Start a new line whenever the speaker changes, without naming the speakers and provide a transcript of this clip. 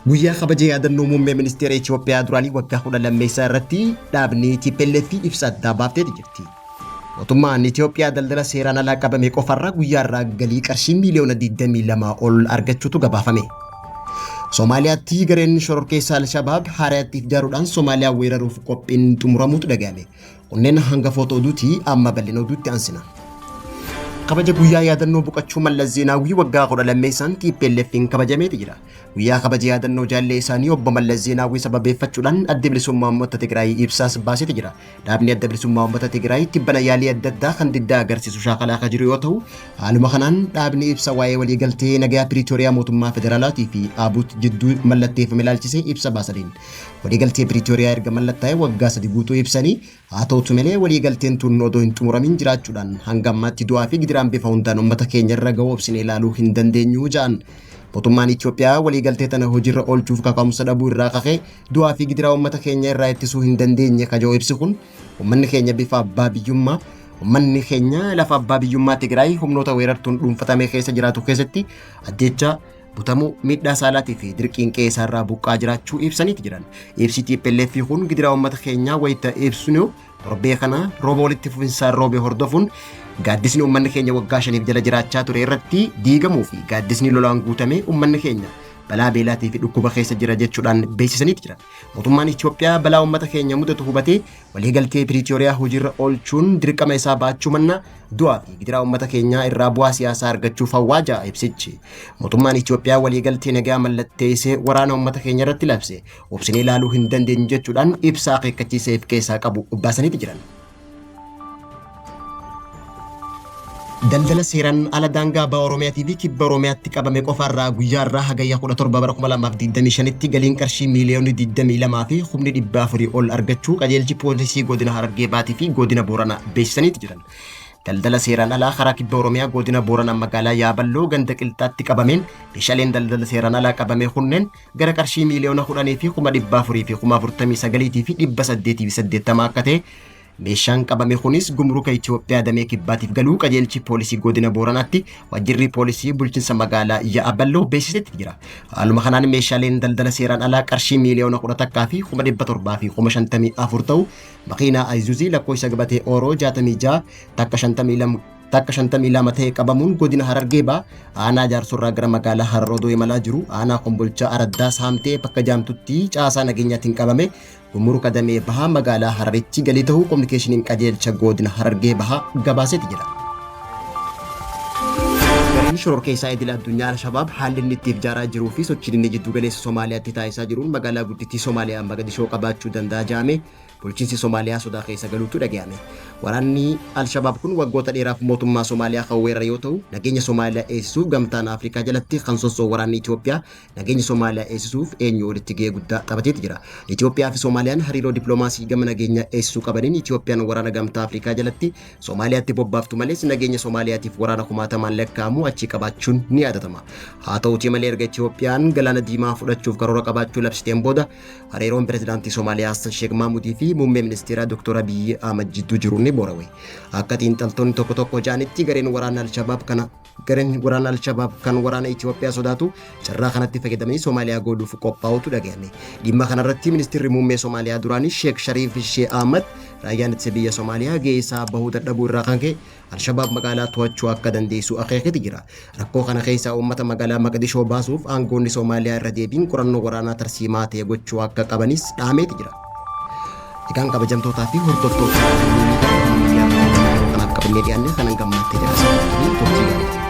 Guyyaa kabaja yaadannoo muummee ministeera Itoophiyaa duraanii waggaa 10 irratti dhaabni TPLF ibsa addaa baaftee jirti. Mootummaan Itoophiyaa daldala seeraan alaa qabame qofarraa guyyaarraa galii qarshii miliyoona 22 ol argachuutu gabaafame. Somaaliyaatti gareen shororkeessaa Al-Shabaab haaraatti ijaaruudhaan Somaaliyaa weeraruuf qophiin xumuramuutu dhagahame. Kunneen hangafoota oduutii amma bal'ina oduutti aansina. Kabaja guyyaa yaadannoo boqochuu Mallas Zeenaawii waggaa 12 TPLF'n kabajamee jira. Guyyaa kabaja yaadannoo jaallee isaanii obbo Mallas Zeenaawii sababeeffachuudhaan adda bilisummaa uummata Tigraay ibsaas baasee jira. Dhaabni adda bilisummaa uummata Tigraay tibbana yaalii adda addaa kan diddaa agarsiisu shaakalaa kan jiru yoo ta'u, haaluma kanaan dhaabni ibsa waa'ee waliigaltee nagaa Piriitooriyaa mootummaa federaalaatii fi Abuut jidduu mallatteeffame ilaalchisee ibsa baasaniin. Waliigaltee Piriitooriyaa erga mallattaa'ee waggaa 3 guutuu ibsanii haa ta'utu malee waliigalteen tun odoo hin xumuramin jiraachuudhaan hanga ammaatti du'aa fi gidiraan bifa hundaan uummata keenya irra ga'uu obsinee ilaaluu hin dandeenyu jedhan. Mootummaan Itoophiyaa waliigaltee tana hojiirra oolchuuf kaka'umsa dhabuu irraa ka'ee du'aa fi gidiraa uummata keenya irraa ittisuu hin dandeenye kajoo ibsi kun uummanni keenya bifa abbaa biyyummaa uummanni keenya lafa abbaa biyyummaa Tigraay humnoota weerartuun dhuunfatame keessa jiraatu keessatti ajjeechaa butamuu miidhaa saalaatii fi dirqiin qeessaarraa buqqaa jiraachuu ibsaniiti jiran. Ibsi TPLF kun gidiraa uummata keenyaa wayita ibsinu torbee kana rooba walitti fufinsaan roobee hordofuun gaaddisni uummanni keenya waggaa 5 jala jiraachaa ture irratti diigamuu fi gaaddisni lolaan guutame uummanni keenya balaa beelaatii fi dhukkuba keessa jira jechuudhaan beeksisaniiti jiran. Mootummaan Itoophiyaa balaa uummata keenya mudatu hubatee waliigaltee Piriitooriyaa hojiirra oolchuun dirqama isaa baachuu manna du'aa fi gidiraa uummata keenyaa irraa bu'aa siyaasaa argachuuf hawwaajaa ibsichi. Mootummaan Itoophiyaa waliigaltee nagaa mallatteessee waraana uummata keenya irratti labse obsinee ilaaluu hin dandeenyu jechuudhaan ibsa akeekkachiiseef keessaa qabu baasaniiti jiran. Daldala seeraan ala daangaa ba'a Oromiyaatii fi kibba Oromiyaatti qabame qofarraa guyyaarraa hagayya 17 bara 2025tti galiin qarshii miliyoona 22 fi humni 400 ol argachuu qajeelchi poolisii godina Harargee Baatii fi godina Booranaa beeksisaniiti jiran. Daldala seeraan alaa karaa kibba Oromiyaa godina Booranaa magaalaa Yaaballoo ganda qilxaatti qabameen meeshaaleen daldala seeraan alaa qabame kunneen gara qarshii miliyoona 10 fi 400 fi 49 fi 880 akka ta'e meeshaan qabame kunis gumruka Itoophiyaa damee kibbaatiif galuu qajeelchi poolisii godina Booranaatti wajjirri poolisii bulchiinsa magaalaa Yaaballoo beeksisetti jira. Haaluma kanaan meeshaaleen daldala seeraan alaa qarshii miliyoona 10 fi 700 fi 54 ta'u makiinaa Ayizuzii lakkoofsa gabatee Ooroo 66 takka 52 ta'e qabamuun godina Harargee Baa aanaa Jaarsorraa gara magaalaa Harroodoo imalaa jiru aanaa Kombolchaa Araddaa Saamtee bakka jaamtutti caasaa nageenyaatiin qabame gumruka damee bahaa magaalaa Hararitti galii ta'uu kominikeeshiniin qajeelcha godina Harargee Bahaa gabaaseeti jira. Gareen shororkeessaa idil addunyaa Al-Shabaab haalli inni itti ijaaraa jiruu fi sochiin inni jiddu galeessa Somaaliyaatti taasisaa jiruun magaalaa guddittii Somaaliyaa Mogadishoo qabaachuu danda'a jedhamee bulchiinsi Somaaliyaa sodaa keessa galuutu dhaga'ame. Waraanni Al-Shabaab kun waggoota dheeraaf mootummaa Somaaliyaa kan weerare yoo ta'u nageenya Somaaliyaa eegsisuuf gamtaan Afrikaa jalatti kan sossoo waraanni Itoophiyaa nageenya Somaaliyaa eegsisuuf eenyu walitti gahee guddaa taphateeti jira. Itoophiyaa fi Somaaliyaan hariiroo dippiloomaasii gama nageenya eegsisuu qabaniin Itoophiyaan waraana gamtaa Afrikaa jalatti Somaaliyaatti bobbaaftu malees nageenya Somaaliyaatiif waraana 1000 lakkaa'amu achi qabaachuun ni yaadatama. Haa ta'uutii malee erga Itoophiyaan galaana diimaa fudhachuuf karoora qabaachuu labsiteen booda hariiroon pireezidaantii Somaaliyaa Hassan Sheekh Mahmudii fi muummee ministeeraa Dr. Abiy Ahmed jidduu jiru ni borawee. Akka xiinxaltoonni tokko jaanitti gareen waraana Al-Shabaab kan waraana Itoophiyaa sodaatu carraa kanatti fayyadamanii Somaaliyaa gooluuf qophaa'utu dhaga'ame. Dhimma kanarratti ministeerri muummee Somaaliyaa duraanii Sheekh Shariif Sheekh Ahmed raayyaan ittisa biyya Somaaliyaa gahee isaa bahuu dadhabuu irraa kan ka'e Al-Shabaab magaalaa to'achuu akka dandeessu akeekeeti jira. Rakkoo kana keessaa uummata magaalaa Mogadishoo baasuuf aangoonni Somaaliyaa irra deebiin qorannoo waraanaa tarsiimaa ta'e gochuu akka qabanis dhaameeti jira. Egaan kabajamtootaa fi hordoftoota kanaaf qabannee dhiyaanne kanan gammattee jira.